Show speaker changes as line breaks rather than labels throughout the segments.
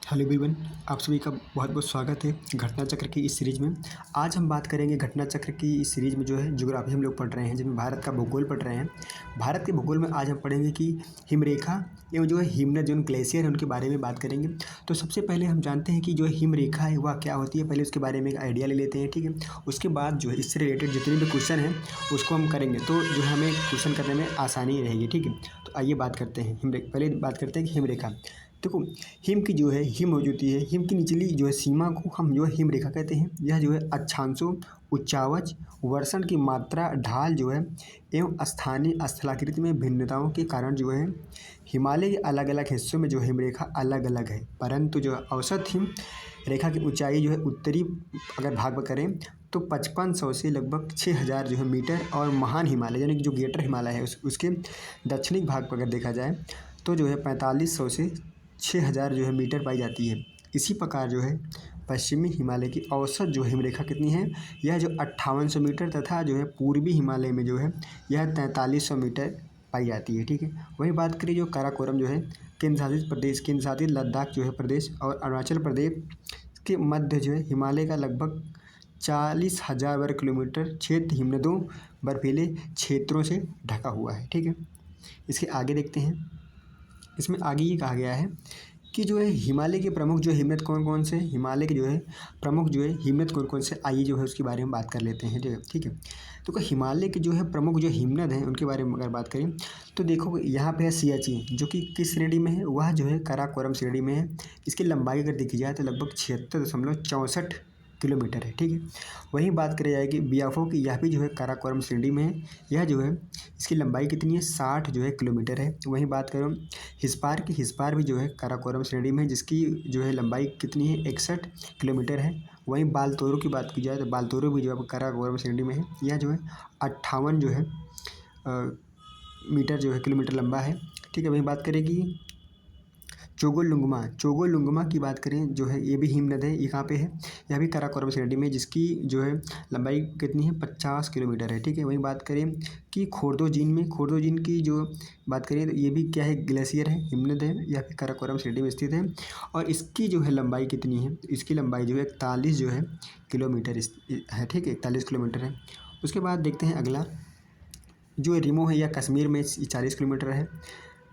Hello everyone, आप सभी का बहुत बहुत स्वागत है घटना चक्र की इस सीरीज़ में। आज हम बात करेंगे घटना चक्र की इस सीरीज़ में जो है ज्योग्राफी हम लोग पढ़ रहे हैं, जिसमें भारत का भूगोल पढ़ रहे हैं। भारत के भूगोल में आज हम पढ़ेंगे कि हिमरेखा एवं जो है हिमनद जो ग्लेशियर है उनके बारे में बात करेंगे। तो सबसे पहले हम जानते हैं कि जो हिमरेखा है वह क्या होती है, पहले उसके बारे में एक आइडिया ले लेते हैं, ठीक है। उसके बाद जो है इससे रिलेटेड जितने भी क्वेश्चन हैं उसको हम करेंगे, तो जो है हमें क्वेश्चन करने में आसानी रहेगी, ठीक है। तो आइए बात करते हैं पहले बात करते हैं कि हिमरेखा। देखो, हिम की जो है हिम हो जाती है, हिम की निचली जो है सीमा को हम जो है हिम रेखा कहते हैं। यह जो है अक्षांशों, उच्चावच, वर्षण की मात्रा, ढाल जो है एवं स्थानीय स्थलाकृति में भिन्नताओं के कारण जो है हिमालय के अलग अलग हिस्सों में जो हिमरेखा अलग अलग है। परंतु जो है औसत हिम रेखा की ऊंचाई जो है उत्तरी अगर भाग में करें तो 5500 से लगभग 6000 जो है मीटर, और महान हिमालय यानी कि जो ग्रेटर हिमालय है उसके दक्षिणी भाग पर अगर देखा जाए तो जो है 4500 से 6000 जो है मीटर पाई जाती है। इसी प्रकार जो है पश्चिमी हिमालय की औसत जो हिमरेखा कितनी है, यह जो 5800 मीटर, तथा जो है पूर्वी हिमालय में जो है यह 4300 मीटर पाई जाती है, ठीक है। वही बात करें जो काराकोरम जो है केंद्र शासित लद्दाख जो है प्रदेश और अरुणाचल प्रदेश के मध्य जो है हिमालय का लगभग 40,000 वर्ग किलोमीटर क्षेत्र हिमनदों बर्फीले क्षेत्रों से ढका हुआ है, ठीक है। इसके आगे देखते हैं। इसमें आगे ये कहा गया है कि जो है हिमालय के प्रमुख जो हिमनद कौन कौन से, हिमालय के जो है प्रमुख जो है हिमनद कौन कौन से, आइए जो है उसके बारे में बात कर लेते हैं, ठीक है। तो हिमालय के जो है प्रमुख जो हिमनद हैं उनके बारे में अगर बात करें तो देखो यहाँ पे है सियाचिन, जो कि किस श्रेणी में है, वह जो है काराकोरम श्रेणी में है। इसकी लंबाई अगर देखी जाए तो लगभग 76.64 किलोमीटर है, ठीक है। वहीं बात करी जाएगी बियाफो की, यह भी जो है काराकोरम श्रेणी में है। यह जो है इसकी लंबाई कितनी है, 60 जो है किलोमीटर है। वहीं बात करूँ हिस्पार की, हिस्पार भी जो है काराकोरम श्रेणी में है, जिसकी जो है लंबाई कितनी है, 61 किलोमीटर है। वहीं बालतोरो की बात की जाए तो बालतोरो भी जो है काराकोरम श्रेणी में है। यह जो है 58 जो है मीटर जो है किलोमीटर लंबा है, ठीक है। वहीं बात करेगी चोगोलुंगमा की बात करें, जो है ये भी हिमनद है, ये कहाँ पे है, यह भी काराकोरम श्रेणी में, जिसकी जो है लंबाई कितनी है, 50 किलोमीटर है, ठीक है। वहीं बात करें कि खोर्दोजीन की जो बात करें तो ये भी क्या है, ग्लेशियर है, हिमनद है, यह भी काराकोरम श्रेणी में स्थित है। और इसकी जो है लंबाई कितनी है, इसकी लंबाई जो है 41 जो है किलोमीटर है, ठीक है, 41 किलोमीटर है। उसके बाद देखते हैं अगला जो रिमो है, यह कश्मीर में 40 किलोमीटर है।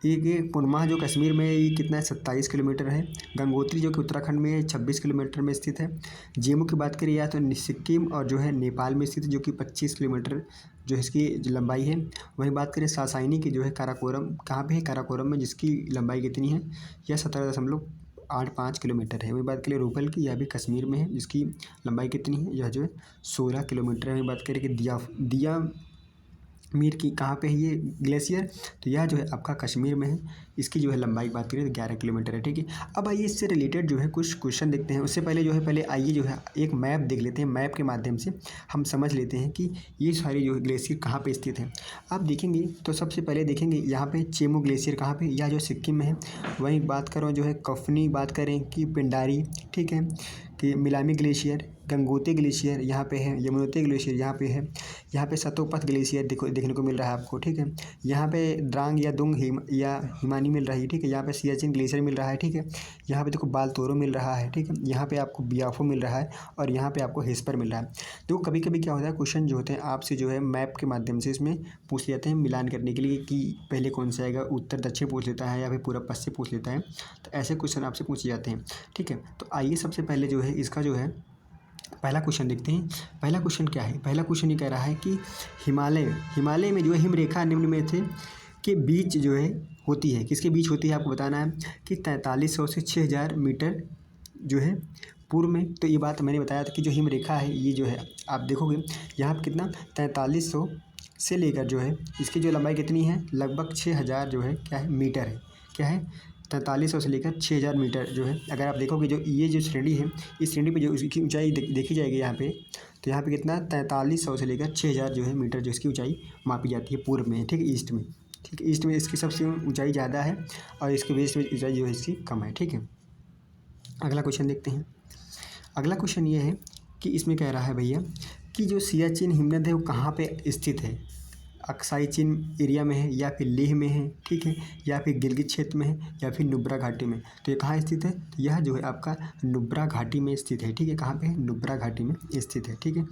ये पुनमाह जो कश्मीर में ये कितना है, 27 किलोमीटर है। गंगोत्री जो कि उत्तराखंड में 26 किलोमीटर में स्थित है। जेमू की बात करिए या तो सिक्किम और जो है नेपाल में स्थित है, जो कि 25 किलोमीटर जो इसकी लंबाई है। वहीं बात करें सासाइनी की, जो है काराकोरम कहाँ पे है, काराकोरम में, जिसकी लंबाई कितनी है, यह 17.85 किलोमीटर है। वहीं बात करें रूपल की, यह भी कश्मीर में है, जिसकी लंबाई कितनी है, यह जो है 16 किलोमीटर है। वहीं बात करें कि दिया मीर की कहाँ पे है ये ग्लेशियर, तो यह जो है आपका कश्मीर में है। इसकी जो है लंबाई बात करें तो 11 किलोमीटर है, ठीक है। अब आइए इससे रिलेटेड जो है कुछ क्वेश्चन देखते हैं। उससे पहले जो है पहले आइए जो है एक मैप देख लेते हैं। मैप के माध्यम से हम समझ लेते हैं कि ये सारी जो ग्लेशियर कहाँ पे स्थित है। आप देखेंगे तो सबसे पहले देखेंगे यहाँ पे चेमू ग्लेशियर कहाँ पे, यह जो सिक्किम में है। वहीं बात करो जो है कफनी, बात करें कि पिंडारी, ठीक है, कि मिलामी ग्लेशियर, गंगोत्री ग्लेशियर यहाँ पे है, यमुनोत्री ग्लेशियर यहाँ पे है, यहाँ पे सतोपथ ग्लेशियर देखने को मिल रहा है आपको, ठीक है। यहाँ पे द्रांग या दुंग या हिमानी मिल रही है, ठीक है। यहाँ पे सियाचिन ग्लेशियर मिल रहा है, ठीक है। यहाँ पे देखो बालतोरो मिल रहा है, ठीक है। यहाँ पे आपको बियाफो मिल रहा है और यहाँ पे आपको हिस्पर मिल रहा है। देखो कभी कभी क्या होता है, क्वेश्चन जो होते हैं आपसे जो है मैप के माध्यम से इसमें पूछ लेते हैं मिलान करने के लिए कि पहले कौन सा आएगा, उत्तर दक्षिण पूछ लेता है या फिर पूर्व पश्चिम पूछ लेता है। तो ऐसे क्वेश्चन आपसे पूछे जाते हैं, ठीक है। तो आइए सबसे पहले जो है इसका जो है पहला क्वेश्चन देखते हैं। पहला क्वेश्चन क्या है, पहला क्वेश्चन ये कह रहा है कि हिमालय में जो है हिमरेखा निम्न में थे के बीच जो है होती है, किसके बीच होती है आपको बताना है कि 4300 से 6000 मीटर जो है पूर्व में। तो ये बात मैंने बताया था कि जो हिमरेखा है ये जो है आप देखोगे यहाँ पर कितना 4300 से लेकर जो है इसकी जो लंबाई कितनी है, लगभग 6000 जो है क्या है मीटर है, क्या है 4300 से लेकर 6000 मीटर जो है। अगर आप देखोगे जो ये जो श्रेणी है, इस श्रेणी पे जो इसकी ऊंचाई देखी जाएगी यहाँ पे, तो यहाँ पे कितना 4300 से लेकर 6000 जो है मीटर जो इसकी ऊंचाई मापी जाती है पूर्व में, ठीक है, ईस्ट में, ठीक है। ईस्ट में इसकी सबसे ऊंचाई ज़्यादा है और इसके वेस्ट में ऊंचाई जो है इसकी कम है, ठीक है। अगला क्वेश्चन देखते हैं। अगला क्वेश्चन ये है कि इसमें कह रहा है भैया कि जो सियाचिन हिमनद है वो कहाँ पे स्थित है। अक्साई चीन एरिया में है या फिर लेह में है, ठीक है, या फिर गिलगित क्षेत्र में है या फिर नुब्रा घाटी में। तो ये कहाँ स्थित है? तो यह जो है आपका नुब्रा घाटी में स्थित है, ठीक है। कहाँ पे है? नुब्रा घाटी में स्थित है, ठीक है।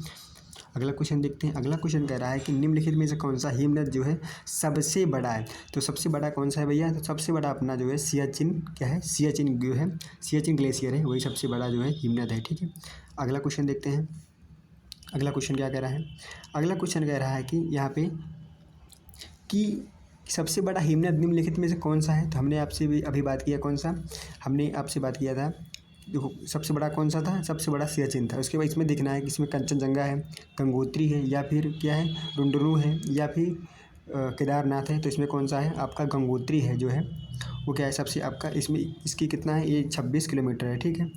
अगला क्वेश्चन देखते हैं। अगला क्वेश्चन कह रहा है कि निम्नलिखित में से कौन सा हिमनद जो है सबसे बड़ा है? तो सबसे बड़ा कौन सा है भैया? तो सबसे बड़ा अपना जो है सियाचिन, क्या है? सियाचिन जो है, सियाचिन ग्लेशियर है, वही सबसे बड़ा जो है हिमनद है, ठीक है। अगला क्वेश्चन देखते हैं। अगला क्वेश्चन क्या कह रहा है? अगला क्वेश्चन कह रहा है कि यहाँ पे कि सबसे बड़ा हिमनद निम्नलिखित में से कौन सा है? तो हमने आपसे भी अभी बात किया, कौन सा हमने आपसे बात किया था? देखो सबसे बड़ा कौन सा था? सबसे बड़ा सियाचिन था। उसके बाद इसमें देखना है कि इसमें कंचनजंगा है, गंगोत्री है, या फिर क्या है, रुंडुनू है, या फिर केदारनाथ है। तो इसमें कौन सा है? आपका गंगोत्री है जो है वो क्या है सबसे आपका, इसमें इसकी कितना है? ये 26 किलोमीटर है, ठीक है।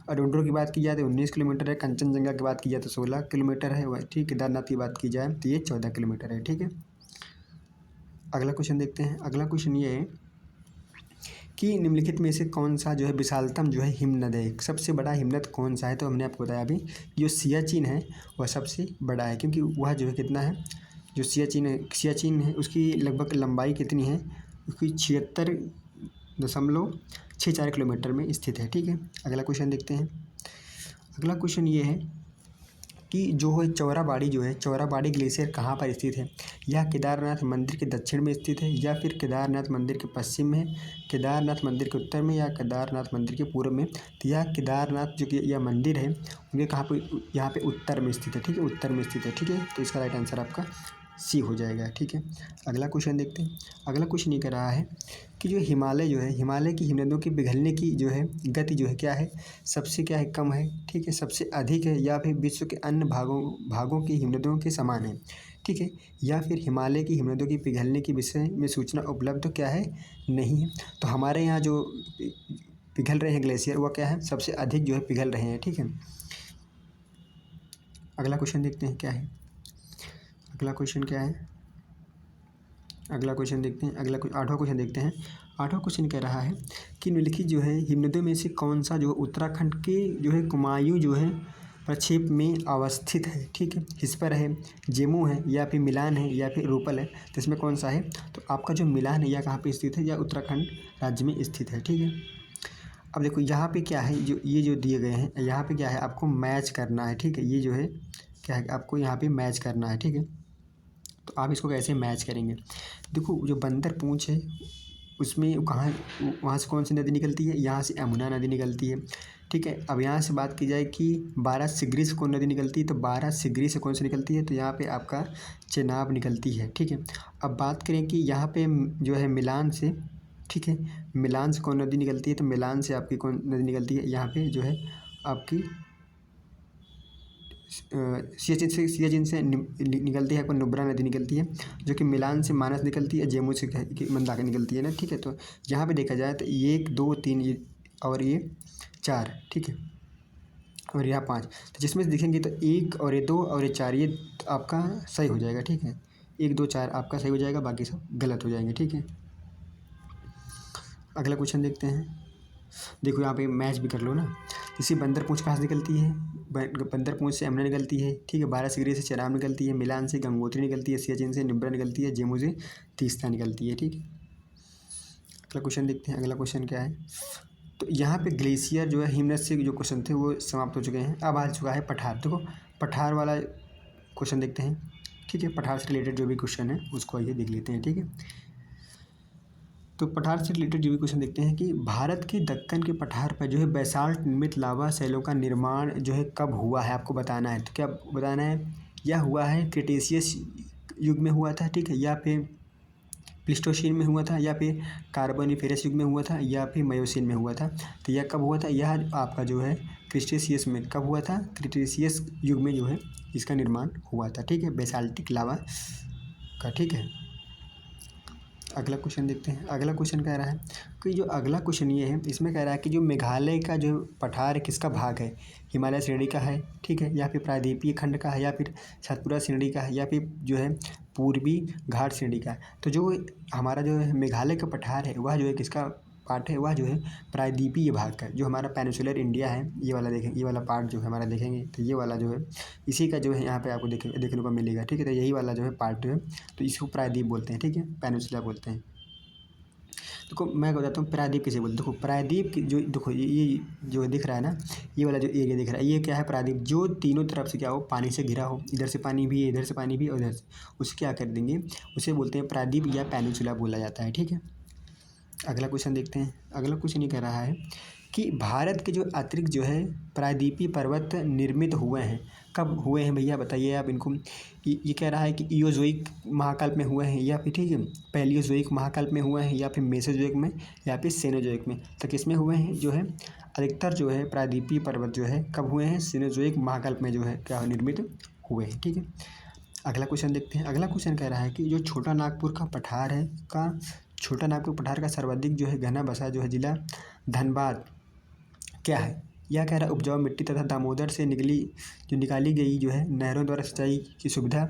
और रुंडुनू की बात की जाए तो 19 किलोमीटर है, कंचनजंगा की बात की जाए तो 16 किलोमीटर है, ठीक। केदारनाथ की बात की जाए तो ये 14 किलोमीटर है, ठीक है। अगला क्वेश्चन देखते हैं। अगला क्वेश्चन ये है कि निम्नलिखित में से कौन सा जो है विशालतम जो है हिमनद है? सबसे बड़ा हिमनद कौन सा है? तो हमने आपको बताया अभी जो सियाचिन है वह सबसे बड़ा है, क्योंकि वह जो है कितना है, जो सियाचिन है उसकी लगभग लंबाई कितनी है? उसकी 76.64 किलोमीटर में स्थित है, ठीक है। अगला क्वेश्चन देखते हैं। अगला क्वेश्चन ये है कि जो है चौराबाड़ी जो है, चौराबाड़ी ग्लेशियर कहाँ पर स्थित है? यह केदारनाथ मंदिर के दक्षिण में स्थित है, या फिर केदारनाथ मंदिर के पश्चिम में, केदारनाथ मंदिर के उत्तर में, या केदारनाथ मंदिर के पूर्व में? तो यह केदारनाथ जो कि यह मंदिर है उनके कहाँ पे? यहाँ पे उत्तर में स्थित है, ठीक है, उत्तर में स्थित है, ठीक है। तो इसका राइट आंसर आपका सी हो जाएगा, ठीक है। अगला क्वेश्चन देखते हैं। अगला क्वेश्चन ये कह रहा है कि जो हिमालय जो है, हिमालय की हिमनदों के पिघलने की जो है गति जो है क्या है? सबसे क्या है? कम है, ठीक है, सबसे अधिक है, या फिर विश्व के अन्य भागों की हिमनदों के समान है, ठीक है, या फिर हिमालय की हिमनदों की पिघलने के विषय में सूचना उपलब्ध क्या है? नहीं है। तो हमारे यहाँ जो पिघल रहे हैं ग्लेशियर वह क्या है? सबसे अधिक जो है पिघल रहे हैं, ठीक है। अगला क्वेश्चन देखते हैं क्या है। अगला क्वेश्चन क्या है? अगला क्वेश्चन देखते हैं। आठवां क्वेश्चन देखते हैं। आठवां क्वेश्चन कह रहा है कि निम्नलिखित जो है हिमनदों में से कौन सा जो उत्तराखंड के जो है कुमायूं जो है प्रक्षेप में अवस्थित है, ठीक है। इस पर है, जेमू है, या फिर मिलान है, या फिर रूपल है। तो इसमें कौन सा है? तो आपका जो मिलान है यह कहाँ पे स्थित है? यह उत्तराखंड राज्य में स्थित है, ठीक है। अब देखो यहाँ पे क्या है, जो ये जो दिए गए हैं यहाँ पे क्या है, आपको मैच करना है, ठीक है। ये जो है क्या है, आपको यहाँ पे मैच करना है, ठीक है। तो आप इसको कैसे मैच करेंगे? देखो जो बंदर पूंछ है उसमें कहाँ, वहाँ से कौन सी नदी निकलती है? यहाँ से यमुना नदी निकलती है, ठीक है। अब यहाँ से बात की जाए कि 12 सिगरी से कौन नदी निकलती है? तो 12 सिगरी से कौन सी निकलती है? तो यहाँ पे आपका चेनाब निकलती है, ठीक है। अब बात करें कि यहाँ पे जो है मिलान से, ठीक है, मिलान से कौन नदी निकलती है? तो मिलान से आपकी कौन नदी निकलती है? यहाँ पे जो है आपकी सियाचिन से निकलती है, आपको नुब्रा नदी निकलती है, जो कि मिलान से मानस निकलती है, जेमू से मंदाकिनी निकलती है ना, ठीक है। तो यहाँ पे देखा जाए तो 1 2 3 और ये 4, ठीक है, और यहाँ 5। तो जिसमें से दिखेंगे तो 1 और ये 2 और ये 4 ये आपका सही हो जाएगा, ठीक है। 1 2 4 आपका सही हो जाएगा, बाकी सब गलत हो जाएंगे, ठीक है। अगला क्वेश्चन देखते हैं। देखो यहाँ पे मैच भी कर लो ना। इसी बंदर पूंछ कहाँ से निकलती है? बंदर पूंछ से यमुना निकलती है, ठीक है। 12 सिगरी से चेनाब निकलती है, मिलान से गंगोत्री निकलती है, सियाचिन से नुब्रा निकलती है, जेमू से तीस्ता निकलती है, ठीक है। अगला क्वेश्चन देखते हैं। अगला क्वेश्चन क्या है? तो यहाँ पे ग्लेशियर जो है हिमनद से जो क्वेश्चन थे वो समाप्त हो चुके हैं। अब आ चुका है पठार। देखो पठार वाला क्वेश्चन देखते हैं, ठीक है। पठार से रिलेटेड जो भी क्वेश्चन है उसको आइए देख लेते हैं, ठीक है। तो पठार से रिलेटेड जो भी क्वेश्चन देखते हैं कि भारत के दक्कन के पठार पर जो है बेसाल्ट निर्मित लावा शैलों का निर्माण जो है कब हुआ है? आपको बताना है। तो क्या बताना है? यह हुआ है क्रिटेशियस युग में हुआ था, ठीक है, या फिर प्लीस्टोसीन में हुआ था, या फिर कार्बोनिफेरस युग में हुआ था, या फिर मायोसीन में हुआ था। तो यह कब हुआ था? यह आपका जो है क्रिटेशियस में कब हुआ था? क्रिटेशियस युग में जो है इसका निर्माण हुआ था, ठीक है, बेसाल्टिक लावा का, ठीक है। अगला क्वेश्चन देखते हैं। अगला क्वेश्चन कह रहा है कि जो अगला क्वेश्चन ये है, इसमें कह रहा है कि जो मेघालय का जो पठार है किसका भाग है? हिमालय श्रेणी का है, ठीक है, या फिर प्रायद्वीपीय खंड का है, या फिर सतपुरा श्रेणी का है, या फिर जो है पूर्वी घाट श्रेणी का है। तो जो हमारा जो है मेघालय का पठार है वह जो है किसका पार्ट है वह जो है प्रायद्वीपीय भाग का, जो हमारा पेनिनसुलर इंडिया है ये वाला देखें, ये वाला पार्ट जो है हमारा देखेंगे तो ये वाला जो है इसी का जो है यहाँ पे आपको देखने को मिलेगा, ठीक है। तो यही वाला जो है पार्ट है तो इसको प्रायद्वीप बोलते हैं, ठीक है, पेनिनसुला बोलते हैं। देखो मैं बताता हूँ प्रायद्वीप किसे बोलते हैं। देखो प्रायद्वीप की जो देखो ये जो दिख रहा है ना, ये वाला जो एरिया दिख रहा है ये क्या है, प्रायद्वीप, जो तीनों तरफ से क्या हो, पानी से घिरा हो, इधर से पानी भी है, इधर से पानी भी और इधर से, उसे क्या कर देंगे, उसे बोलते हैं प्रायद्वीप या पेनिनसुला बोला जाता है, ठीक है। अगला क्वेश्चन देखते हैं। अगला क्वेश्चन ये कह रहा है कि भारत के जो अतिरिक्त जो है प्रायद्वीपीय पर्वत निर्मित हुए हैं, कब हुए हैं भैया बताइए आप इनको। ये कह रहा है कि इयोजोइक महाकल्प में हुए हैं या फिर, ठीक है, पैलियोजोइक महाकल्प में हुए हैं या फिर मेसोजोइक में या फिर सेनोजोइक में। तो किसमें हुए हैं जो है अधिकतर जो है प्रायद्वीपीय पर्वत जो है कब हुए हैं, सेनोजोइक महाकल्प में जो है क्या निर्मित हुए हैं, ठीक है। अगला क्वेश्चन देखते हैं। अगला क्वेश्चन कह रहा है कि जो छोटा नागपुर का पठार है का छोटा नागपुर पठार का सर्वाधिक जो है घना बसा जो है जिला धनबाद क्या है। यह कह रहा है उपजाऊ मिट्टी तथा दामोदर से निकाली गई जो है नहरों द्वारा सिंचाई की सुविधा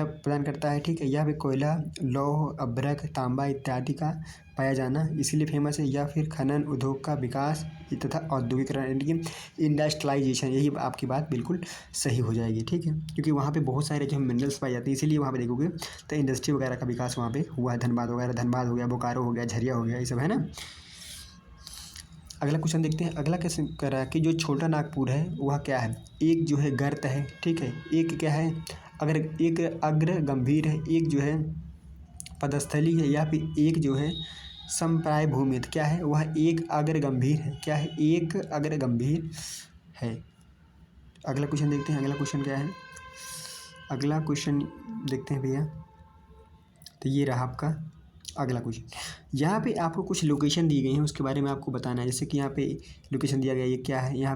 प्रदान करता है, ठीक है। यह भी कोयला, लौह, अभ्रक, तांबा इत्यादि का पाया जाना इसीलिए फेमस है, या फिर खनन उद्योग का विकास तथा औद्योगिकरण यानी कि इंडस्ट्रियलाइजेशन, यही आपकी बात बिल्कुल सही हो जाएगी, ठीक है। क्योंकि वहाँ पे बहुत सारे जो मिनरल्स पाए जाते हैं इसीलिए वहाँ पे देखोगे तो इंडस्ट्री वगैरह का विकास वहाँ पे हुआ है। धनबाद वगैरह, धनबाद हो गया, बोकारो हो गया, झरिया हो गया, ये सब है ना। अगला क्वेश्चन देखते हैं। अगला क्वेश्चन कह रहा है कि जो छोटा नागपुर है वह क्या है, एक जो है गर्त है, ठीक है, एक क्या है अगर एक अग्र गंभीर है, एक जो है पदस्थली है, या फिर एक जो है संप्राय भूमि है। तो क्या है वह एक अग्र गंभीर है, क्या है एक अग्र गंभीर है। अगला क्वेश्चन देखते हैं। अगला क्वेश्चन क्या है, अगला क्वेश्चन देखते हैं भैया। तो ये रहा आपका अगला क्वेश्चन। यहाँ पे आपको कुछ लोकेशन दी गई हैं उसके बारे में आपको बताना है। जैसे कि यहाँ पे लोकेशन दिया गया है, ये क्या है, यहाँ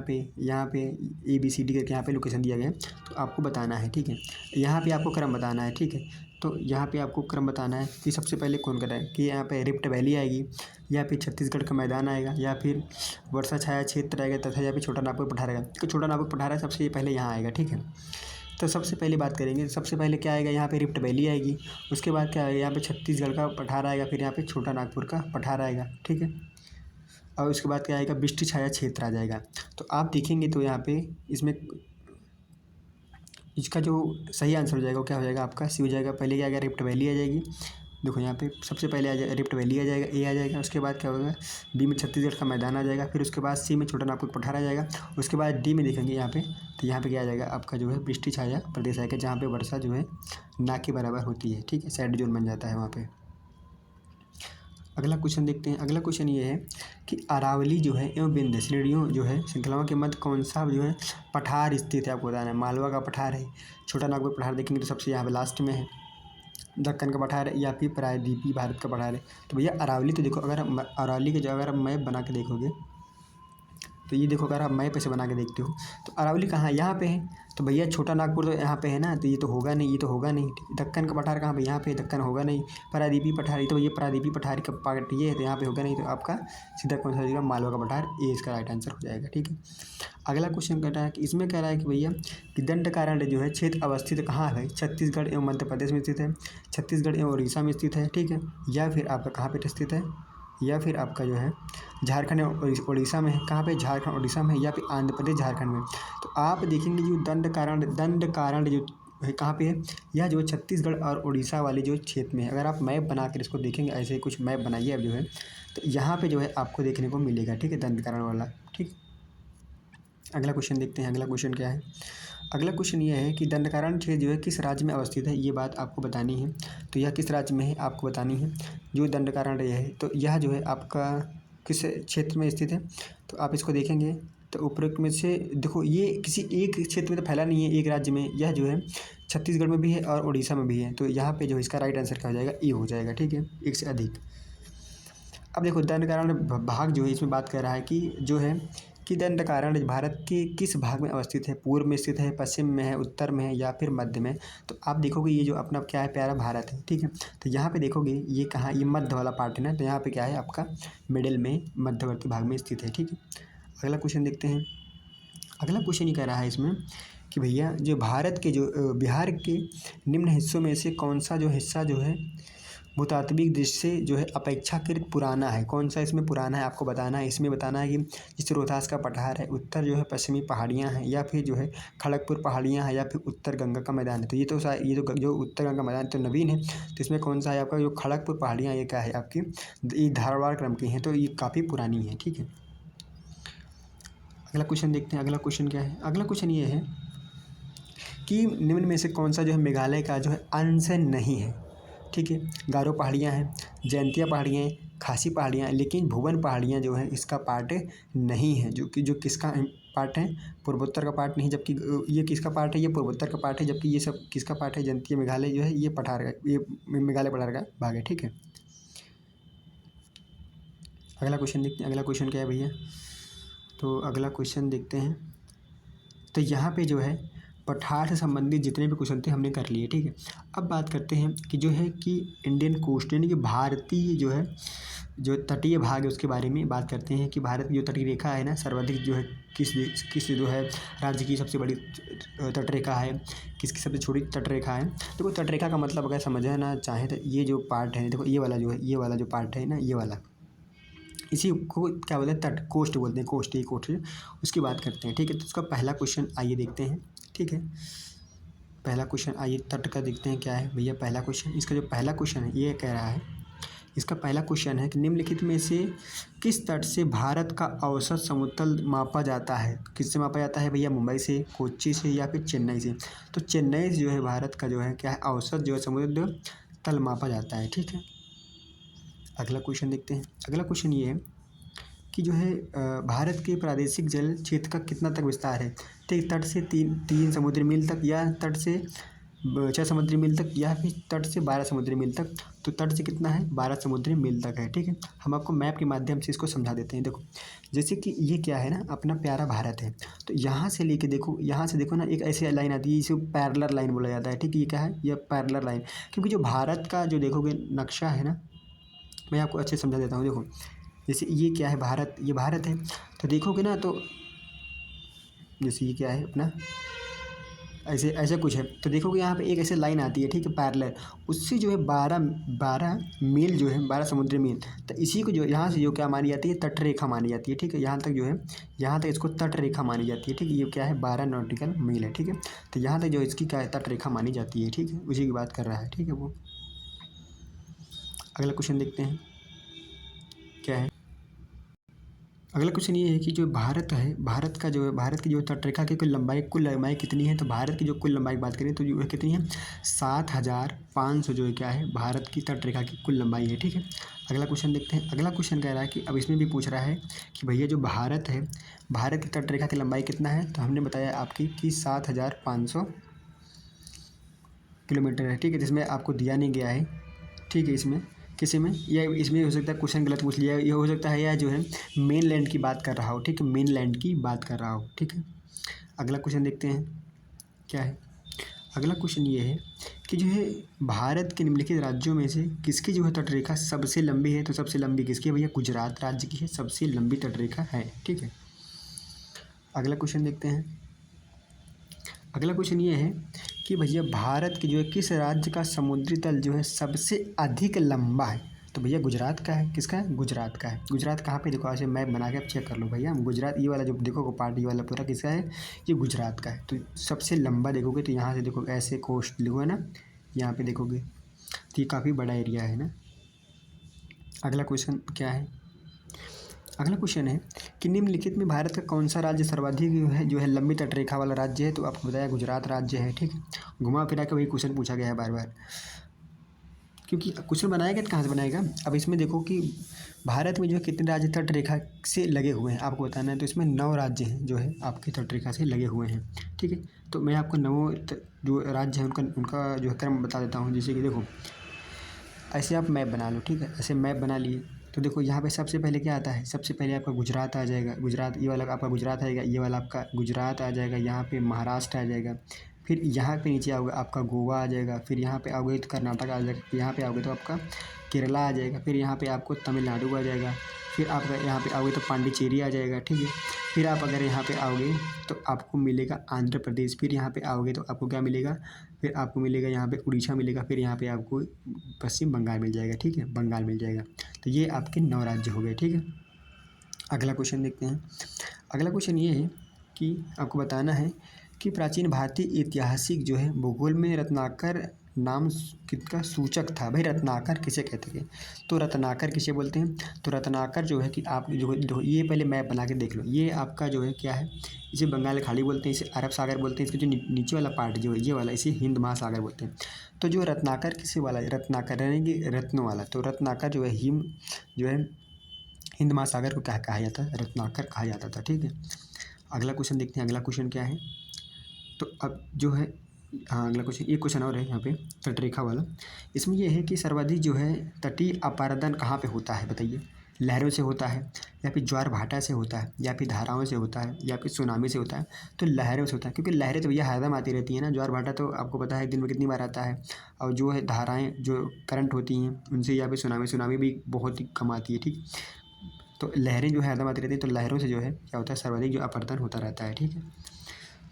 पे ABCD करके यहाँ पे लोकेशन दिया गया है तो आपको बताना है, ठीक है। यहाँ पे आपको क्रम बताना है, ठीक है। तो यहाँ पे आपको क्रम बताना है कि सबसे पहले कौन कर रहा है, कि यहाँ पे रिफ्ट वैली आएगी, या फिर छत्तीसगढ़ का मैदान आएगा, या फिर वर्षा छाया क्षेत्र आएगा, तथा या फिर छोटा नागपुर पठार आएगा। तो छोटा नागपुर पठार सबसे पहले यहाँ आएगा, ठीक है। तो सबसे पहले बात करेंगे, सबसे पहले क्या आएगा, यहाँ पे रिफ्ट वैली आएगी, उसके बाद क्या आएगा, यहाँ पे छत्तीसगढ़ का पठार आएगा, फिर यहाँ पे छोटा नागपुर का पठार आएगा, ठीक है। और उसके बाद क्या आएगा, वृष्टि छाया क्षेत्र आ जाएगा। तो आप देखेंगे तो यहाँ पे इसमें इसका जो सही आंसर हो जाएगा वो क्या हो जाएगा आपका, सी हो जाएगा। पहले क्या आएगा, रिफ्ट वैली आ जाएगी। देखो यहाँ पे सबसे पहले आ जाएगा रिफ्ट वैली आ जाएगा, ए आ जाएगा। उसके बाद क्या होगा, बी में छत्तीसगढ़ का मैदान आ जाएगा, फिर उसके बाद सी में छोटा नागपुर पठार आ जाएगा। उसके बाद डी में देखेंगे यहाँ पे, तो यहाँ पे क्या आ जाएगा आपका जो है वृष्टि छाया प्रदेश आएगा, जहाँ पे वर्षा जो है ना के बराबर होती है, ठीक है, सैड जोन बन जाता है वहाँ पे। अगला क्वेश्चन देखते हैं। अगला क्वेश्चन ये है कि अरावली जो है एवं विंध्य श्रेणियों जो है श्रृंखलाओं के मध्य कौन सा जो है पठार स्थित है, आपको बताना है। मालवा का पठार है, छोटा नागपुर पठार देखेंगे तो सबसे यहाँ पे लास्ट में है, दक्कन का पठार है, या फिर प्रायद्वीपीय भारत का पठार है। तो भैया अरावली, तो देखो अगर अरावली की जगह अगर आप मैप बना के देखोगे तो ये देखो, अगर आप मैप ऐसे बना के देखते हो तो अरावली कहाँ है, यहाँ पे है। तो भैया छोटा नागपुर तो यहाँ पे है ना, तो ये तो होगा नहीं, ये तो होगा नहीं। दक्कन का पठार कहाँ पे, यहाँ पे, दक्कन होगा नहीं। प्रायद्वीपीय पठार, ये तो ये प्रायद्वीपीय पठार का पार्ट ये है, तो यहाँ पे होगा नहीं। तो आपका सीधा कौन सा हो जाएगा, मालवा का पठार, ये इसका राइट आंसर हो जाएगा, ठीक है। अगला क्वेश्चन कह रहा है कि इसमें कह रहा है कि भैया कि दंडकारण्य जो है क्षेत्र अवस्थित कहाँ है, छत्तीसगढ़ एवं मध्य प्रदेश में स्थित है, छत्तीसगढ़ एवं उड़ीसा में स्थित है, ठीक है, या फिर आपका कहाँ पे स्थित है, या फिर आपका जो है झारखंड और उड़ीसा में है। कहाँ पे, झारखंड उड़ीसा में है, या फिर आंध्र प्रदेश झारखंड में। तो आप देखेंगे जो दंडकारण्य जो है कहाँ पे है, यह जो छत्तीसगढ़ और उड़ीसा वाले जो क्षेत्र में है। अगर आप मैप बनाकर इसको देखेंगे, ऐसे कुछ मैप बनाइए अब जो है, तो यहाँ पे जो है आपको देखने को मिलेगा, ठीक है, दंडकारण्य वाला, ठीक। अगला क्वेश्चन देखते हैं। अगला क्वेश्चन क्या है, अगला क्वेश्चन ये है कि दंडकारण्य क्षेत्र जो है किस राज्य में अवस्थित है, ये बात आपको बतानी है। तो यह किस राज्य में है आपको बतानी है, जो दंडकारण्य है। तो यह जो है आपका किस क्षेत्र में स्थित है, तो आप इसको देखेंगे तो उपरोक्त में से देखो, ये किसी एक क्षेत्र में तो फैला नहीं है, एक राज्य में। यह जो है छत्तीसगढ़ में भी है और उड़ीसा में भी है। तो यहाँ पे जो है इसका राइट आंसर क्या हो जाएगा, ए हो जाएगा, ठीक है, एक से अधिक। अब देखो दंडकारण्य भाग जो है इसमें बात कर रहा है कि जो है कि दंडकारण्य भारत के किस भाग में अवस्थित है, पूर्व में स्थित है, पश्चिम में है, उत्तर में है, या फिर मध्य में। तो आप देखोगे ये जो अपना क्या है, प्यारा भारत है, ठीक है। तो यहाँ पे देखोगे ये कहाँ, ये मध्य वाला पार्ट है ना, तो यहाँ पे क्या है आपका मिडिल में, मध्यवर्ती भाग में स्थित है, ठीक है। अगला क्वेश्चन देखते हैं। अगला क्वेश्चन ये कह रहा है इसमें कि भैया जो भारत के जो बिहार के निम्न हिस्सों में से कौन सा जो हिस्सा जो है भूतात्विक दृष्टि से जो है अपेक्षाकृत पुराना है। कौन सा इसमें पुराना है आपको बताना है। इसमें बताना है कि जैसे रोहतास का पठार है, उत्तर जो है पश्चिमी पहाड़ियाँ हैं, या फिर जो है खड़गपुर पहाड़ियाँ हैं, या फिर उत्तर गंगा का मैदान है। तो ये तो ये जो उत्तर गंगा मैदान तो नवीन है, तो इसमें कौन सा है आपका जो खड़गपुर पहाड़ियाँ, ये क्या है आपकी, ये धारवाड़ क्रम की हैं, तो ये काफ़ी पुरानी है। ठीक है, अगला क्वेश्चन देखते हैं। अगला क्वेश्चन क्या है। अगला क्वेश्चन ये है कि निम्न में से कौन सा जो है मेघालय का जो है अंश नहीं है। ठीक है, गारो पहाड़ियाँ हैं, जयंतिया पहाड़ियाँ हैं, खासी पहाड़ियाँ हैं, लेकिन भुवन पहाड़ियाँ जो हैं इसका पार्ट नहीं है। जो किसका पार्ट है, पूर्वोत्तर का पार्ट नहीं, जबकि ये किसका पार्ट है, ये पूर्वोत्तर का पार्ट है, जबकि ये सब किसका पार्ट है, जयंतिया मेघालय जो है ये पठार का, ये मेघालय पठार का भाग है। ठीक है, अगला क्वेश्चन देखते हैं। अगला क्वेश्चन क्या है भैया, तो अगला क्वेश्चन देखते हैं। तो यहाँ पे जो है पठार से संबंधित जितने भी क्वेश्चन थे हमने कर लिए। ठीक है, अब बात करते हैं कि जो है कि इंडियन कोस्ट यानी कि भारतीय जो है जो तटीय भाग है उसके बारे में बात करते हैं कि भारत की जो तटीय रेखा है ना, सर्वाधिक जो है किस जो है राज्य की सबसे बड़ी तटरेखा है, किसकी सबसे छोटी तटरेखा है। देखो तटरेखा का मतलब अगर समझना चाहें तो ये जो पार्ट है, देखो ये वाला जो है, ये वाला जो पार्ट है ना, ये वाला, इसी को क्या बोलते हैं, तट, कोस्ट बोलते हैं, कोस्ट, ये कोस्ट उसकी बात करते हैं। ठीक है, तो उसका पहला क्वेश्चन आइए देखते हैं। ठीक है, पहला क्वेश्चन आइए तट का देखते हैं क्या है भैया। पहला क्वेश्चन, इसका जो पहला क्वेश्चन है ये कह रहा है, इसका पहला क्वेश्चन है कि निम्नलिखित में से किस तट से भारत का औसत समुद्र मापा जाता है। किससे मापा जाता है भैया, मुंबई से, कोच्चि से, या फिर चेन्नई से। तो चेन्नई से जो है भारत का जो है क्या है, औसत जो है समुद्र तल मापा जाता है। ठीक है, अगला क्वेश्चन देखते हैं। अगला क्वेश्चन ये है कि जो है भारत के प्रादेशिक जल क्षेत्र का कितना तक विस्तार है। ठीक, तट से तीन समुद्री मील तक, या तट से 6 समुद्री मील तक, या फिर तट से 12 समुद्री मील तक। तो तट से कितना है, 12 समुद्री मील तक है। ठीक है, हम आपको मैप के माध्यम से इसको समझा देते हैं। देखो जैसे कि ये क्या है ना, अपना प्यारा भारत है, तो यहाँ से लेके देखो, यहाँ से देखो ना, एक ऐसी लाइन आती है, इसे पैरेलल लाइन बोला जाता है। ठीक है, ये क्या है, ये पैरेलल लाइन, क्योंकि जो भारत का जो देखोगे नक्शा है ना, मैं आपको अच्छे समझा देता हूँ। देखो जैसे ये क्या है, भारत, ये भारत है, तो देखोगे ना, तो जैसे ये क्या है अपना, ऐसे ऐसा कुछ है, तो देखोगे यहाँ पे एक ऐसे लाइन आती है। ठीक है, पैरेलल, उससे जो है 12 मील जो है, 12 समुद्री मील, तो इसी को जो यहाँ से जो क्या मानी जाती है, तट रेखा मानी जाती है। ठीक है, यहाँ तक जो है, यहाँ तक इसको तट रेखा मानी जाती है। ठीक है, ये क्या है, 12 नॉटिकल मील है। ठीक है, तो यहाँ तक जो इसकी क्या है, तट रेखा मानी जाती है। ठीक है, उसी की बात कर रहा है। ठीक है, वो अगला क्वेश्चन देखते हैं क्या है। अगला क्वेश्चन ये है कि जो भारत है, भारत का जो है, भारत की जो तटरेखा की कुल लंबाई कितनी है। तो भारत की जो कुल लंबाई की बात करें तो जो है कितनी है, 7,500 जो है क्या है, भारत की तटरेखा की कुल लंबाई है। ठीक है, अगला क्वेश्चन देखते हैं। अगला क्वेश्चन कह रहा है कि अब इसमें भी पूछ रहा है कि भैया जो भारत है, भारत की तटरेखा की लंबाई कितना है। तो हमने बताया आपकी कि 7,500 किलोमीटर है। ठीक है, जिसमें आपको दिया नहीं गया है। ठीक है, इसमें किसी में, या इसमें हो सकता है क्वेश्चन गलत पूछ लिया, ये हो सकता है या जो है मेन लैंड की बात कर रहा हो। ठीक है, मेन लैंड की बात कर रहा हो। ठीक है, अगला क्वेश्चन देखते हैं क्या है। अगला क्वेश्चन ये है कि जो है भारत के निम्नलिखित राज्यों में से किसकी जो है तटरेखा सबसे लंबी है। तो सबसे लंबी किसकी है भैया, गुजरात राज्य की है, सबसे लंबी तटरेखा है। ठीक है, अगला क्वेश्चन देखते हैं। अगला क्वेश्चन ये है कि भैया भारत के जो है किस राज्य का समुद्री तल जो है सबसे अधिक लंबा है। तो भैया गुजरात का है। किसका है, गुजरात का है। गुजरात कहाँ पे, देखो ऐसे मैप बना के आप चेक कर लो भैया। गुजरात ये वाला जो देखोगे पार्ट, ये वाला पूरा किसका है, ये गुजरात का है। तो सबसे लंबा देखोगे तो यहाँ से देखो ऐसे कोस्ट लिखो है ना, यहाँ पे देखोगे तो ये काफ़ी बड़ा एरिया है ना। अगला क्वेश्चन क्या है। अगला क्वेश्चन है कि निम्नलिखित में भारत का कौन सा राज्य सर्वाधिक जो है लंबी तटरेखा वाला राज्य है। तो आपको बताया गुजरात राज्य है। ठीक है, घुमा फिरा के वही क्वेश्चन पूछा गया है बार बार, क्योंकि क्वेश्चन बनाएगा तो कहाँ से बनाएगा। अब इसमें देखो कि भारत में जो है कितने राज्य तटरेखा से लगे हुए हैं आपको बताना है। तो इसमें 9 राज्य हैं जो है आपकी तटरेखा से लगे हुए हैं। ठीक है, तो मैं आपको 9 जो राज्य हैं उनका जो है क्रम बता देता हूँ। जैसे कि देखो ऐसे आप मैप बना लो। ठीक है, ऐसे मैप बना लिए तो देखो यहाँ पे सबसे पहले क्या आता है, सबसे पहले आपका गुजरात आ जाएगा। गुजरात ये वाला आपका गुजरात आएगा, ये वाला आपका गुजरात आ जाएगा। यहाँ पे महाराष्ट्र आ जाएगा, फिर यहाँ पे नीचे आओगे आपका गोवा आ जाएगा, फिर यहाँ पे आओगे तो कर्नाटक आ जाएगा, यहाँ पे आओगे तो आपका केरला आ जाएगा, फिर यहाँ पे आपको तमिलनाडु आ जाएगा, फिर आप अगर यहाँ पे आओगे तो पांडिचेरी आ जाएगा, ठीक है। फिर आप अगर यहाँ पे आओगे तो आपको मिलेगा आंध्र प्रदेश। फिर यहाँ पे आओगे तो आपको क्या मिलेगा, फिर आपको मिलेगा यहाँ पे उड़ीसा मिलेगा। फिर यहाँ पे आपको पश्चिम बंगाल मिल जाएगा, ठीक है, बंगाल मिल जाएगा। तो ये आपके 9 राज्य हो गए, ठीक है। अगला क्वेश्चन देखते हैं। अगला क्वेश्चन ये है कि आपको बताना है कि प्राचीन भारतीय ऐतिहासिक जो है भूगोल में रत्नाकर नाम किसका सूचक था। भाई रत्नाकर किसे कहते थे, तो रत्नाकर किसे बोलते हैं, तो रत्नाकर जो है कि आप जो ये पहले मैप बना के देख लो। ये आपका जो है क्या है, इसे बंगाल खाड़ी बोलते हैं, इसे अरब सागर बोलते हैं। इसके जो नीचे वाला पार्ट जो है ये वाला, इसे हिंद महासागर बोलते हैं। तो जो रत्नाकर किसे वाला, रत्नाकर यानी कि रत्नों वाला, तो रत्नाकर जो है जो है हिंद महासागर को क्या कहा जाता है, रत्नाकर कहा जाता था, ठीक है। अगला क्वेश्चन देखते हैं। अगला क्वेश्चन क्या है, तो अब जो है हाँ अगला क्वेश्चन, एक क्वेश्चन और है यहाँ पे तटरेखा वाला। इसमें यह है कि सर्वाधिक जो है तटीय अपारदन कहाँ पे होता है, बताइए। लहरों से होता है, या फिर ज्वार भाटा से होता है, या फिर धाराओं से होता है, या फिर सुनामी से होता है। तो लहरों से होता है, क्योंकि लहरें तो भैया हरदम आती रहती है ना। ज्वार भाटा तो आपको पता है दिन में कितनी बार आता है। और जो है धाराएँ जो करंट होती हैं उनसे, या फिर सुनामी भी बहुत ही कम आती है, ठीक। तो लहरें जो है हरदम आती रहती है, तो लहरों से जो है क्या होता है, सर्वाधिक जो अपरदन होता रहता है, ठीक है।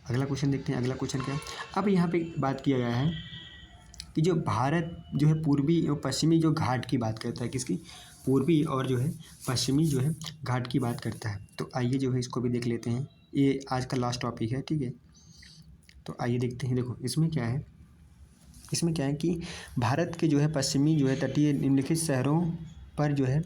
अगला क्वेश्चन देखते हैं। अगला क्वेश्चन क्या है, अब यहाँ पे बात किया गया है कि जो भारत जो है पूर्वी और पश्चिमी जो घाट की बात करता है, किसकी, पूर्वी और जो है पश्चिमी जो है घाट की बात करता है। तो आइए जो है इसको भी देख लेते हैं। ये आज का लास्ट टॉपिक है, ठीक है। तो आइए देखते हैं। देखो इसमें क्या है, इसमें क्या है कि भारत के जो है पश्चिमी जो है तटीय निम्नलिखित शहरों पर जो है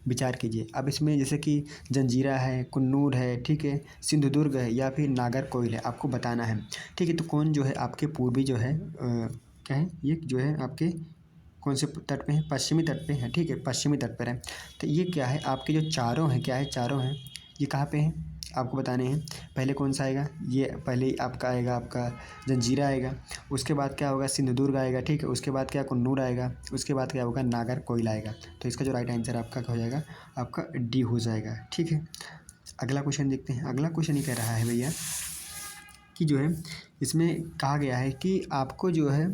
विचार कीजिए। अब इसमें जैसे कि जंजीरा है, कुन्नूर है, ठीक है, सिंधुदुर्ग है, या फिर नागरकोइल है, आपको बताना है, ठीक है। तो कौन जो है आपके पूर्वी जो है क्या है, ये जो है आपके कौन से तट पे है, पश्चिमी तट पे है, ठीक है, पश्चिमी तट पर है। तो ये क्या है, आपके जो चारों हैं, क्या है, चारों हैं, ये कहाँ पे हैं आपको बताने हैं। पहले कौन सा आएगा, ये पहले आपका आएगा, आपका जंजीरा आएगा। उसके बाद क्या होगा, सिंधुदुर्ग आएगा, ठीक है। उसके बाद क्या, कुन्नूर आएगा। उसके बाद क्या होगा, नागरकोइल आएगा। तो इसका जो राइट आंसर आपका क्या हो जाएगा, आपका डी हो जाएगा, ठीक है। अगला क्वेश्चन देखते हैं। अगला क्वेश्चन ये कह रहा है भैया कि जो है इसमें कहा गया है कि आपको जो है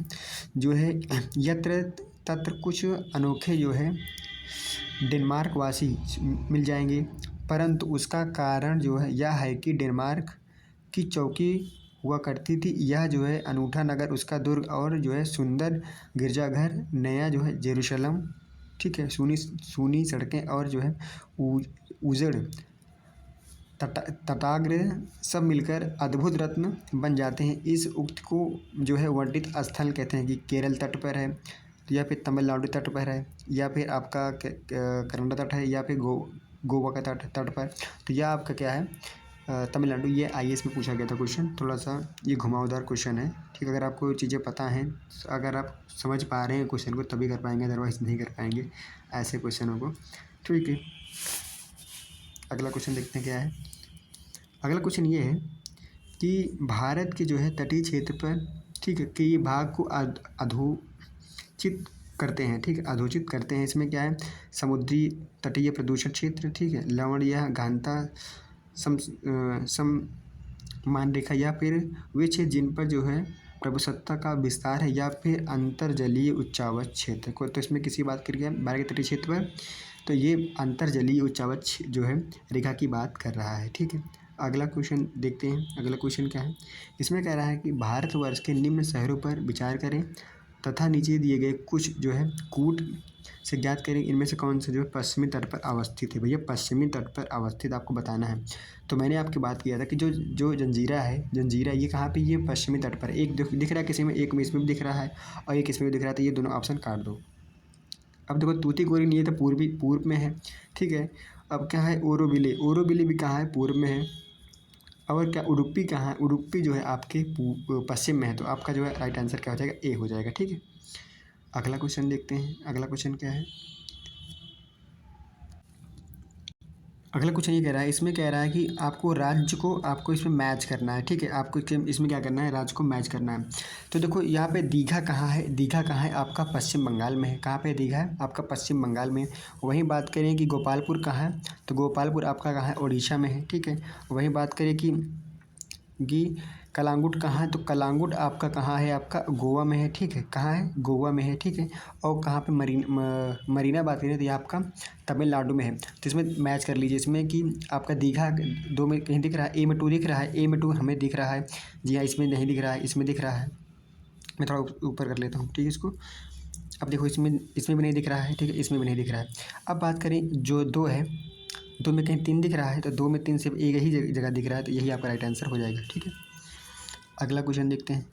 यत्र तत्र कुछ अनोखे जो है डेनमार्क वासी मिल जाएंगे, परंतु उसका कारण जो है यह है कि डेनमार्क की चौकी हुआ करती थी। यह जो है अनूठा नगर, उसका दुर्ग और जो है सुंदर गिरजाघर, नया जो है जेरूशलम, ठीक है, सूनी सड़कें और जो है उजड़ तटाग्र सब मिलकर अद्भुत रत्न बन जाते हैं। इस उक्त को जो है वर्णित स्थल कहते हैं कि केरल तट पर है, या फिर तमिलनाडु तट पर है, या फिर आपका कर्नाटक तट है, या फिर गोवा का तट पर। तो यह आपका क्या है, तमिलनाडु। ये IAS में पूछा गया था क्वेश्चन, थोड़ा सा ये घुमावदार क्वेश्चन है, ठीक। अगर आपको चीज़ें पता हैं, अगर आप समझ पा रहे हैं क्वेश्चन को तभी कर पाएंगे, अदरवाइज नहीं कर पाएंगे ऐसे क्वेश्चनों को, ठीक है। अगला क्वेश्चन देखते हैं क्या है। अगला क्वेश्चन ये है कि भारत के जो है तटीय क्षेत्र पर, ठीक है, कि ये भाग को अधोचित करते हैं, ठीक है, अधोचित करते हैं। इसमें क्या है, समुद्री तटीय प्रदूषण क्षेत्र, ठीक है, लवण या गहनता समान रेखा, या फिर वे क्षेत्र जिन पर जो है प्रभुसत्ता का विस्तार है, या फिर अंतर्जलीय उच्चावच क्षेत्र को। तो इसमें किसी बात करिए भारत के तटीय क्षेत्र पर, तो ये अंतर्जलीय उच्चावच जो है रेखा की बात कर रहा है, ठीक है। अगला क्वेश्चन देखते हैं। अगला क्वेश्चन क्या है, इसमें कह रहा है कि भारतवर्ष के निम्न शहरों पर विचार करें तथा नीचे दिए गए कुछ जो है कूट से ज्ञात करें, इनमें से कौन सा जो है पश्चिमी तट पर अवस्थित है। भैया पश्चिमी तट पर अवस्थित आपको बताना है। तो मैंने आपकी बात किया था कि जो जंजीरा है, जंजीरा ये कहाँ पे, ये पश्चिमी तट पर। एक दिख रहा है किसी में, एक में इसमें भी दिख रहा है और एक इसमें भी दिख रहा है। तो ये दोनों ऑप्शन काट दो। अब देखो तूतीकोरिन ये तो पूर्व में है, ठीक है। अब क्या है, ओरोविले भी कहाँ है, पूर्व में है। और क्या, उडुपी कहाँ है, उडुपी जो है आपके पश्चिम में है। तो आपका जो है राइट आंसर क्या हो जाएगा, ए हो जाएगा, ठीक है। अगला क्वेश्चन देखते हैं। अगला क्वेश्चन क्या है, अगला क्वेश्चन ये कह रहा है, इसमें कह रहा है कि आपको राज्य को आपको इसमें मैच करना है, ठीक है। आपको इसमें क्या करना है, राज्य को मैच करना है। तो देखो यहाँ पे दीघा कहाँ है, दीघा कहाँ है, आपका पश्चिम बंगाल में है। कहाँ पे दीघा है, आपका पश्चिम बंगाल में। वहीं बात करें कि गोपालपुर कहाँ है, तो गोपालपुर आपका कहाँ है, उड़ीसा में है, ठीक है। वहीं बात करें कि कलांगुट कहाँ है, तो कलांगुट आपका कहाँ है, आपका गोवा में है, ठीक है, कहाँ है, गोवा में है, ठीक है। और कहाँ पे मरीना बात करें तो ये आपका तमिलनाडु में है। तो इसमें मैच कर लीजिए, इसमें कि आपका दीघा दो में कहीं दिख रहा है, ए में 2 दिख रहा है, ए में 2 हमें दिख रहा है, जी हाँ, इसमें नहीं दिख रहा है, इसमें दिख रहा है। मैं थोड़ा ऊपर कर लेता हूँ, ठीक है इसको। अब देखो इसमें इसमें भी नहीं दिख रहा है, ठीक है, इसमें भी नहीं दिख रहा है। अब बात करें जो 2 है, 2 में कहीं 3 दिख रहा है, तो 2 में 3 सिर्फ एक ही जगह दिख रहा है, तो यही आपका राइट आंसर हो जाएगा, ठीक है। अगला क्वेश्चन देखते हैं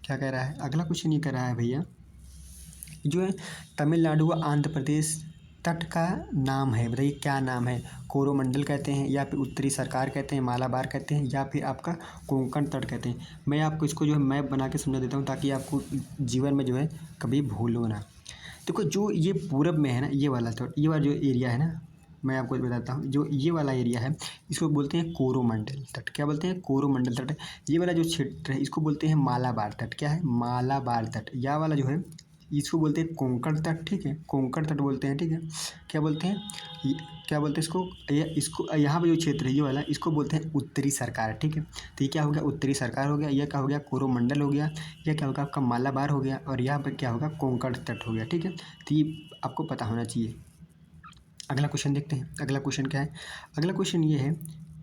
क्या कह रहा है। अगला क्वेश्चन ये कह रहा है भैया, जो है तमिलनाडु व आंध्र प्रदेश तट का नाम है, बताइए क्या नाम है। कोरोमंडल कहते हैं, या फिर उत्तरी सरकार कहते हैं, मालाबार कहते हैं, या फिर आपका कोंकण तट कहते हैं। मैं आपको इसको जो है मैप बना के समझा देता हूँ, ताकि आपको जीवन में जो है कभी भूलो ना। देखो जो ये पूरब में है ना, ये वाला तट, ये वाला जो एरिया है ना, मैं आपको बताता हूँ, जो ये वाला एरिया है इसको बोलते हैं कोरोमंडल तट। क्या बोलते हैं, कोरोमंडल तट। ये वाला जो क्षेत्र है इसको बोलते हैं मालाबार तट। क्या है, मालाबार तट। या वाला जो है इसको बोलते हैं कोंकण तट, ठीक है, कोंकण तट बोलते हैं, ठीक है। क्या बोलते हैं, क्या बोलते हैं इसको, इसको यहाँ पे जो क्षेत्र है ये वाला, इसको बोलते हैं उत्तरी सरकार, ठीक है। तो ये क्या हो गया, उत्तरी सरकार हो गया, यह क्या हो गया, कोरोमंडल हो गया, यह क्या होगा आपका मालाबार हो गया, और यहाँ पर क्या होगा, कोंकण तट हो गया, ठीक है। तो ये आपको पता होना चाहिए। अगला क्वेश्चन देखते हैं। अगला क्वेश्चन क्या है, अगला क्वेश्चन ये है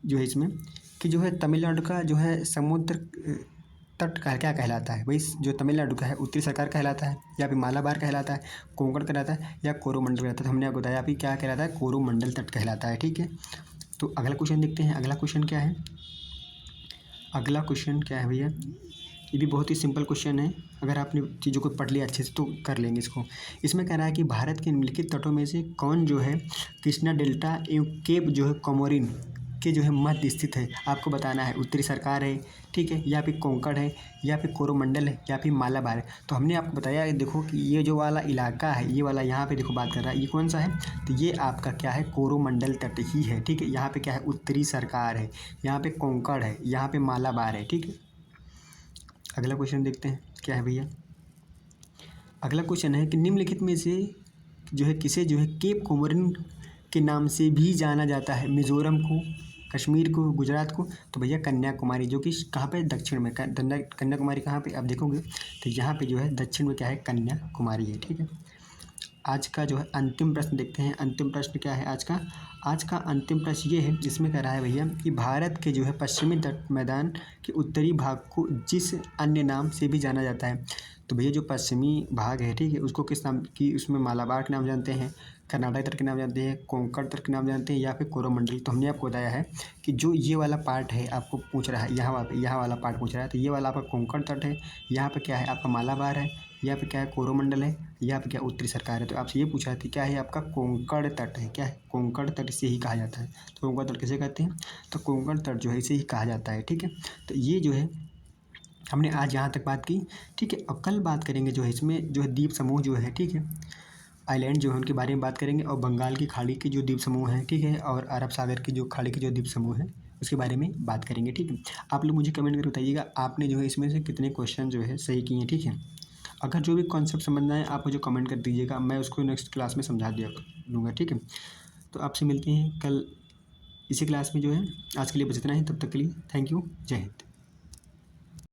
जो है इसमें कि जो है तमिलनाडु का जो है समुद्र तट का क्या कहलाता है भाई। जो तमिलनाडु का है उत्तरी सरकार कहलाता है, या फिर मालाबार कहलाता है, कोंकण कहलाता है, या कोरोमंडल कहलाता है। तो हमने आपको बताया अभी क्या कहलाता है, कोरोमंडल तट कहलाता है, ठीक है। तो अगला क्वेश्चन देखते हैं। अगला क्वेश्चन क्या है, अगला क्वेश्चन क्या है भैया, ये भी बहुत ही सिंपल क्वेश्चन है। अगर आपने चीज़ों को पढ़ लिया अच्छे से तो कर लेंगे इसको। इसमें कह रहा है कि भारत के निम्नलिखित तटों में से कौन जो है कृष्णा डेल्टा एवं केप जो है कोमोरिन के जो है मध्य स्थित है। आपको बताना है उत्तरी सरकार है, ठीक है, या फिर कोंकण है, या फिर कोरोमंडल है, या फिर मालाबार है। तो हमने आपको बताया देखो कि ये जो वाला इलाका है, ये वाला यहाँ पे देखो बात कर रहा है, ये कौन सा है, तो ये आपका क्या है, कोरोमंडल तट ही है, ठीक है। यहाँ पे क्या है, उत्तरी सरकार है, यहाँ पे कोंकण है, यहाँ पे मालाबार है, ठीक है। अगला क्वेश्चन देखते हैं क्या है भैया। अगला क्वेश्चन है कि निम्नलिखित में से जो है किसे जो है केप कोमोरिन के नाम से भी जाना जाता है, मिजोरम को, कश्मीर को, गुजरात को। तो भैया कन्याकुमारी, जो कि कहाँ पे, दक्षिण में। कन्याकुमारी कहाँ पे आप देखोगे तो यहाँ पे जो है दक्षिण में क्या है, कन्याकुमारी है, ठीक है। आज का जो है अंतिम प्रश्न देखते हैं। अंतिम प्रश्न क्या है आज का, आज का अंतिम प्रश्न ये है जिसमें कह रहा है भैया कि भारत के जो है पश्चिमी तट मैदान के उत्तरी भाग को जिस अन्य नाम से भी जाना जाता है। तो भैया जो पश्चिमी भाग है, ठीक है, उसको किस नाम की, उसमें मालाबार के नाम जानते हैं, कर्नाटक तट के नाम जानते हैं, कोंकण तट के नाम जानते हैं, या फिर कोरोमंडल। तो हमने आपको बताया है कि जो ये वाला पार्ट है आपको पूछ रहा है, यहाँ वाला पार्ट पूछ रहा है, तो ये वाला आपका कोंकण तट है, यहाँ पे क्या है आपका मालाबार है, यहाँ पे क्या है कोरोमंडल है, यहाँ पे क्या उत्तरी सरकार है। तो आपसे ये पूछा था क्या है आपका कोंकण तट है, क्या है, कोंकण तट इसे ही कहा जाता है। तो कोंकण तट किसे कहते हैं, तो कोंकण तट जो है इसे ही कहा जाता है, ठीक है। तो ये जो है हमने आज यहाँ तक बात की, ठीक है। और कल बात करेंगे जो है इसमें जो है द्वीप समूह जो है, ठीक है, आइलैंड जो है उनके बारे में बात करेंगे, और बंगाल की खाड़ी के जो द्वीप समूह हैं, ठीक है, और अरब सागर की जो खाड़ी के जो द्वीप समूह हैं उसके बारे में बात करेंगे, ठीक है। आप लोग मुझे कमेंट करके बताइएगा आपने जो है इसमें से कितने क्वेश्चन जो है सही किए हैं, ठीक है। अगर जो भी कॉन्सेप्ट समझना है आप मुझे कमेंट कर दीजिएगा, मैं उसको नेक्स्ट क्लास में समझा दिया दूँगा, ठीक है। तो आपसे मिलते हैं कल इसी क्लास में जो है। आज के लिए बस इतना ही, तब तक के लिए थैंक यू, जय हिंद।